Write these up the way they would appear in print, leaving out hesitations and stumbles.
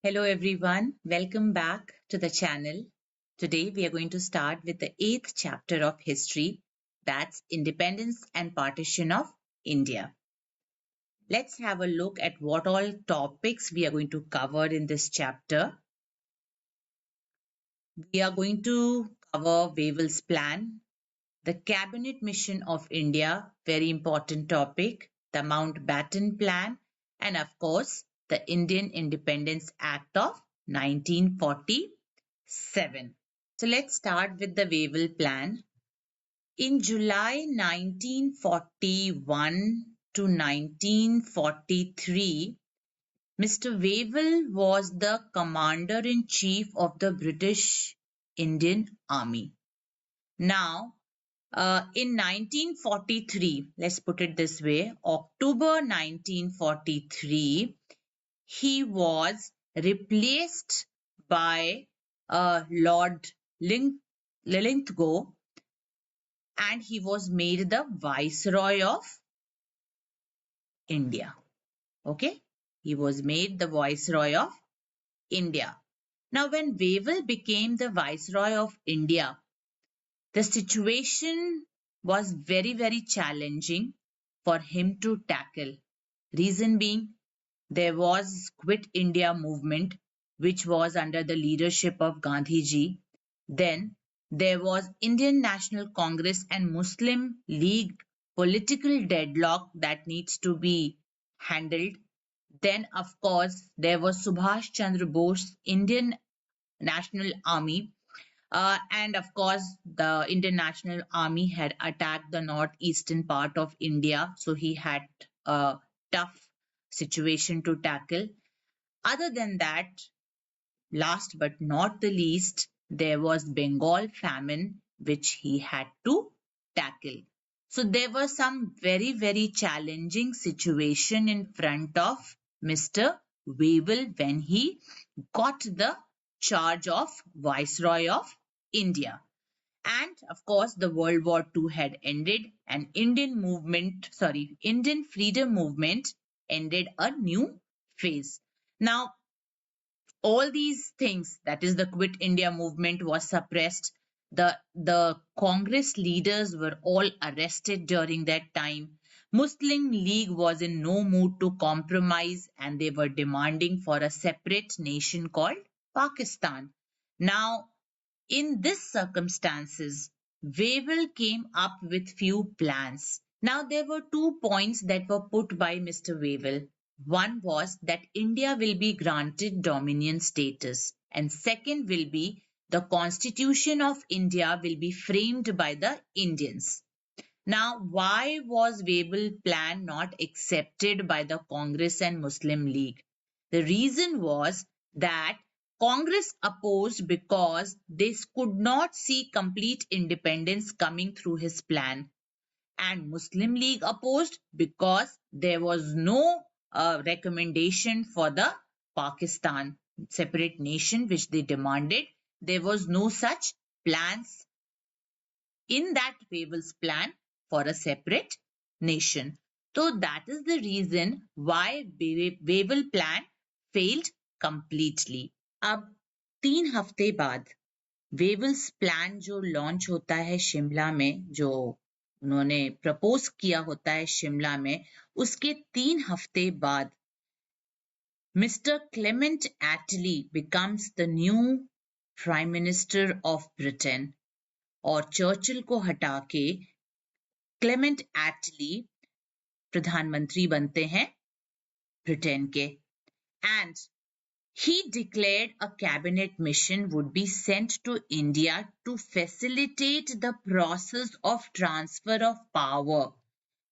Hello everyone, welcome back to the channel. Today we are going to start with the 8th chapter of history, that's Independence and Partition of India. Let's have a look at what all topics we are going to cover in this chapter. We are going to cover Wavell's plan, the Cabinet Mission of India, very important topic, the Mountbatten Plan, and of course, the Indian Independence Act of 1947. So let's start with the Wavell Plan. In July 1941 to 1943, Mr. Wavell was the Commander-in-Chief of the British Indian Army. Now, in 1943, let's put it this way, October 1943, he was replaced by Lord Lilongwe, and he was made the Viceroy of India. Okay, he was made the Viceroy of India. Now, when Wavell became the Viceroy of India, the situation was very challenging for him to tackle. Reason being, there was Quit India movement, which was under the leadership of Gandhiji. Then there was Indian National Congress and Muslim League political deadlock that needs to be handled. Then, of course, there was Subhash Chandra Bose, Indian National Army, and of course, the Indian National Army had attacked the northeastern part of India, so he had a tough situation to tackle. Other than that, last but not the least, there was Bengal famine, which he had to tackle. So there was some very challenging situation in front of Mr. Wavell when he got the charge of Viceroy of India. And of course, the World War II had ended and Indian freedom movement ended a new phase. Now, all these things, that is the Quit India movement, was suppressed. The Congress leaders were all arrested during that time. Muslim League was in no mood to compromise and they were demanding for a separate nation called Pakistan. Now, in this circumstances, Wavell came up with few plans. Now there were 2 points that were put by Mr. Wavell. One was that India will be granted dominion status, and second will be the Constitution of India will be framed by the Indians. Now, why was Wavell's plan not accepted by the Congress and Muslim League? The reason was that Congress opposed because they could not see complete independence coming through his plan, and Muslim League opposed because there was no recommendation for the Pakistan separate nation which they demanded. There was no such plans in that Wavell's plan for a separate nation. So that is the reason why Wavell plan failed completely. अब 3 हफ्ते बाद Wavell's plan जो launch होता है शिमला में, जो उन्होंने propose किया होता है शिमला में, उसके 3 हफ्ते बाद mister Clement Attlee becomes the new prime minister of Britain और चर्चिल को हटा के क्लेमेंट एटली प्रधानमंत्री बनते हैं ब्रिटेन के. And he declared a cabinet mission would be sent to India to facilitate the process of transfer of power.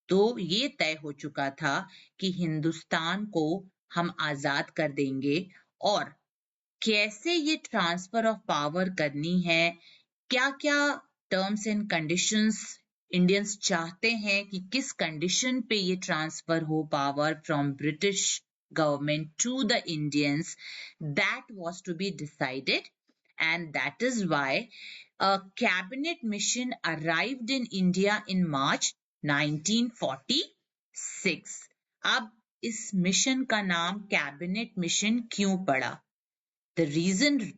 तो ये तय हो चुका था कि हिंदुस्तान को हम आजाद कर देंगे और कैसे ये ट्रांसफर ऑफ पावर करनी है, क्या क्या टर्म्स एंड कंडीशंस इंडियंस चाहते हैं कि किस कंडीशन पे ये ट्रांसफर हो power from British government to the Indians, that was to be decided, and that is why a cabinet mission arrived in India in March 1946. अब इस मिशन का नाम कैबिनेट मिशन क्यों पड़ा? The reason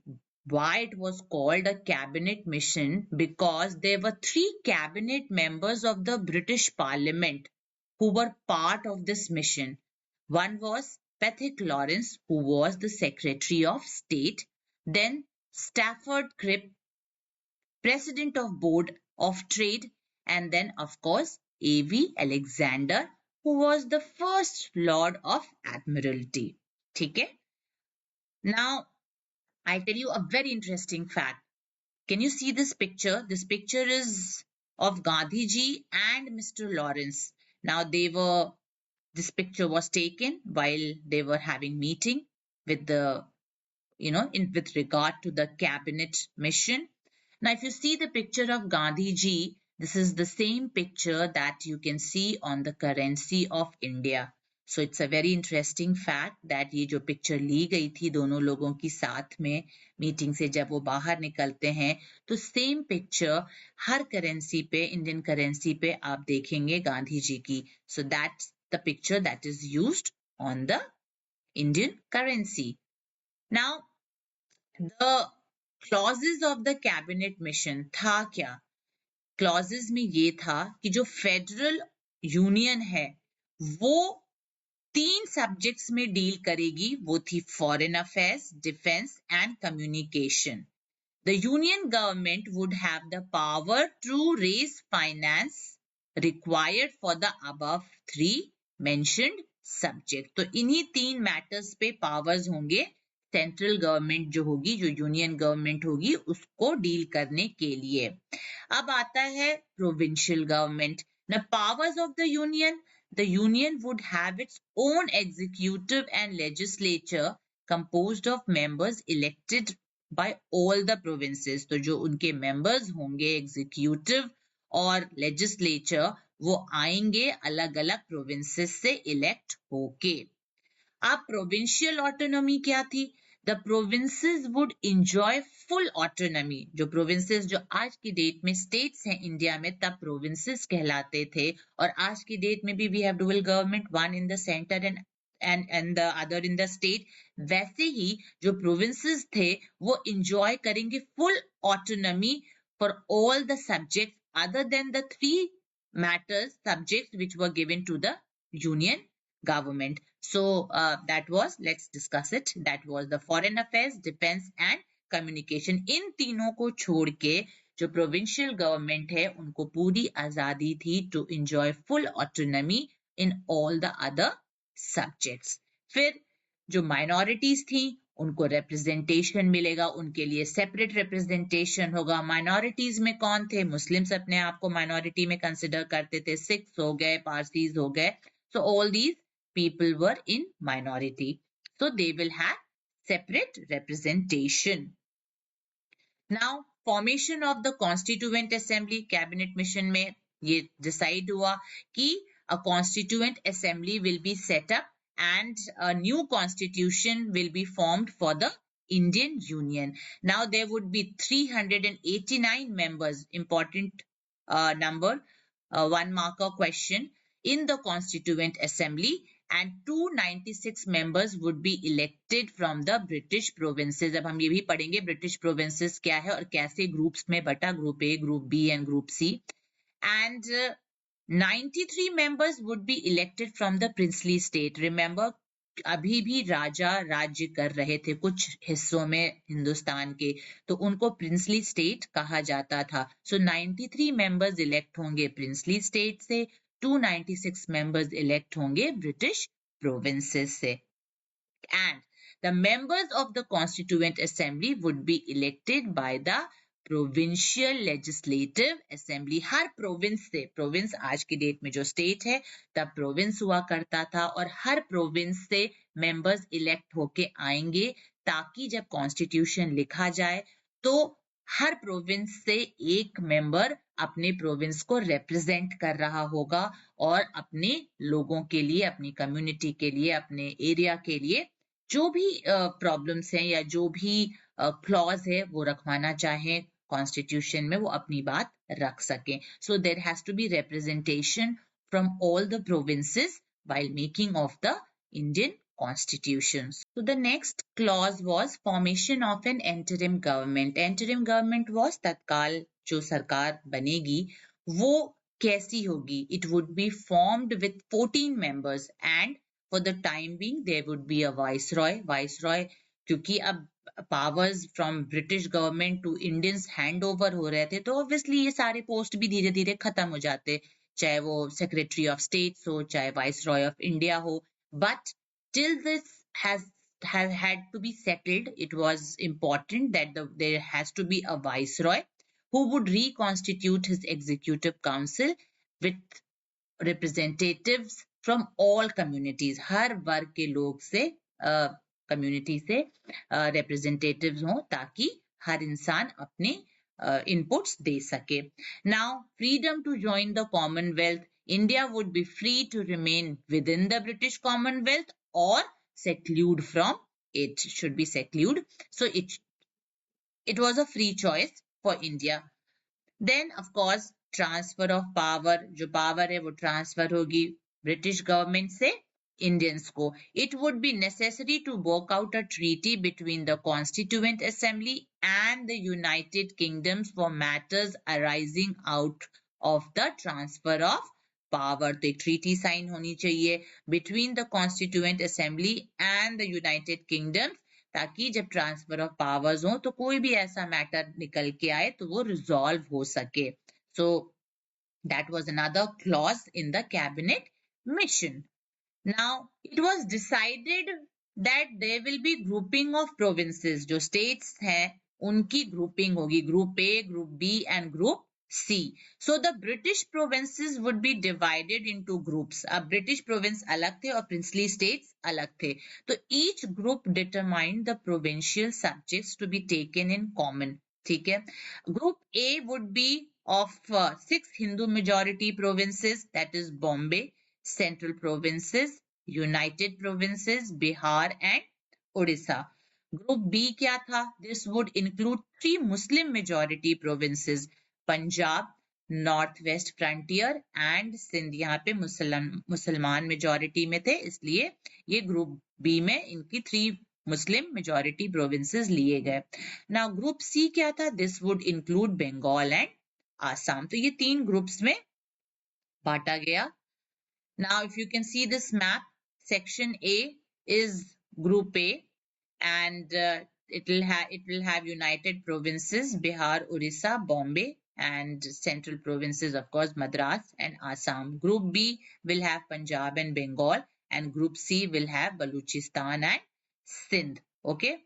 why it was called a cabinet mission, because there were three cabinet members of the British Parliament who were part of this mission. One was Patrick Lawrence, who was the Secretary of State, then Stafford Cripps, President of Board of Trade, and then of course A.V. Alexander, who was the first Lord of Admiralty. ठीक है? Now I'll tell you a very interesting fact. Can you see this picture? This picture is of Gandhi ji and Mr. Lawrence. Now this picture was taken while they were having meeting with the, with regard to the cabinet mission. Now, if you see the picture of Gandhi ji, this is the same picture that you can see on the currency of India. So it's a very interesting fact that ये जो picture ली गई थी दोनों लोगों की साथ में meeting से जब वो बाहर निकलते हैं, तो same picture हर करेंसी पे, इंडियन करेंसी पे आप देखेंगे गांधी जी की. So that's the picture that is used on the Indian currency. Now, the clauses of the cabinet mission था क्या? Clauses में ये था कि जो फेडरल यूनियन है वो 3 सब्जेक्ट्स में डील करेगी. वो थी foreign affairs, defence and communication. The union government would have the power to raise finance required for the above 3 mentioned subject. तो इन्हीं 3 मैटर्स पे पावर्स होंगे सेंट्रल गवर्नमेंट जो होगी, जो यूनियन गवर्नमेंट होगी, उसको डील करने के लिए. अब आता है provincial government. Now powers of the union would have its own executive and legislature composed of members elected by all the provinces. तो जो उनके members होंगे executive और legislature वो आएंगे अलग अलग provinces से elect होके. अब provincial autonomy क्या थी? The provinces would enjoy full autonomy. जो provinces जो आज की डेट में states हैं इंडिया में, तब provinces कहलाते थे. और आज की डेट में भी we have dual government, one in the center and the other in the state. वैसे ही जो provinces थे वो enjoy करेंगे full autonomy for all the subjects other than the 3 matters subjects which were given to the union government. So that was, let's discuss it, that was the foreign affairs, defense and communication. इन तीनों को छोड़ के जो provincial government है उनको पूरी आजादी थी to enjoy full autonomy in all the other subjects. फिर जो minorities थी उनको representation मिलेगा, उनके लिए separate representation होगा. minorities में कौन थे? Muslims अपने आप को minority में consider करते थे, Sikhs हो गए, Parsis हो गए. So all these people were in minority. So they will have separate representation. Now, formation of the Constituent Assembly, Cabinet Mission में ये decide हुआ कि a Constituent Assembly will be set up and a new constitution will be formed for the Indian Union. Now, there would be 389 members, important number, 1 marker question, in the Constituent Assembly, and 296 members would be elected from the British provinces. अब हम ये भी पढ़ेंगे British provinces क्या है और कैसे groups में बटा, group A, group B and group C. And 93 members would be elected from the princely state. Remember, अभी भी राजा राज्य कर रहे थे कुछ हिस्सों में हिंदुस्तान के, तो उनको प्रिंसली स्टेट कहा जाता था. So 93 members elect होंगे प्रिंसली स्टेट से, 296 members elect होंगे ब्रिटिश provinces से. And the members of the Constituent Assembly would be elected by the Provincial Legislative Assembly. Her province से, province आज की डेट में जो state है तब province हुआ करता था, और हर province से members elect होके आएंगे ताकि जब constitution लिखा जाए तो हर province से एक member अपने province को represent कर रहा होगा और अपने लोगों के लिए, अपनी community के लिए, अपने area के लिए जो भी प्रॉब्लम्स हैं या जो भी क्लॉज है वो रखवाना चाहें कॉन्स्टिट्यूशन में, वो अपनी बात रख सकें. So there has to be representation from all the provinces while making of the Indian constitution. So the next clause was formation of an interim government. Interim government was तत्काल जो सरकार बनेगी वो कैसी होगी? It would be formed with 14 members and for the time being there would be a viceroy. Viceroy क्योंकि अब powers from British government to Indians hand over हो रहे थे तो ऑब्वियसली ये सारे पोस्ट भी धीरे धीरे खत्म हो जाते, चाहे वो सेक्रेटरी ऑफ स्टेट्स हो चाहे वाइस रॉय ऑफ इंडिया हो. But till this has have had to be settled, it was important that there has to be a viceroy who would reconstitute his executive council with representatives from all communities. हर वर्ग के लोग से community से representatives हों ताकि हर इंसान अपने inputs दे सके. Now, freedom to join the Commonwealth. India would be free to remain within the British Commonwealth or seclude from it. Should be seclude. So it was a free choice for India. Then of course transfer of power, जो power है वो transfer होगी British government से Indians को. It would be necessary to work out a treaty between the constituent assembly and the united kingdoms for matters arising out of the transfer of power. तो एक treaty sign होनी चाहिए between the constituent assembly and the united kingdoms ताकि जब transfer of powers हो तो कोई भी ऐसा मैटर निकल के आए तो वो रिजॉल्व हो सके. So that was another clause in the cabinet mission. Now it was decided that there will be grouping of provinces. जो states हैं उनकी grouping होगी, group A, group B and group C. So the British provinces would be divided into groups. अब British province अलग थे और princely states अलग थे. तो each group determined the provincial subjects to be taken in common. ठीक है. Group A would be of 6 Hindu majority provinces, that is Bombay, Central Provinces, United Provinces, Bihar and Odisha. Group B क्या था? This would include 3 Muslim majority provinces, Punjab, Northwest Frontier and Sindh. यहाँ पे मुसलमान majority में थे इसलिए ये Group B में इनकी 3 मुस्लिम मेजॉरिटी प्रोविंसेस लिए गए. नाउ ग्रुप सी क्या था? This would include Bengal and Assam. तो ये 3 ग्रुप्स में बांटा गया. Now if you can see this map, section A is group A and it will have united provinces Bihar, Orissa, Bombay and central provinces of course Madras and Assam. Group B will have Punjab and Bengal and group C will have Baluchistan and Sindh. Okay,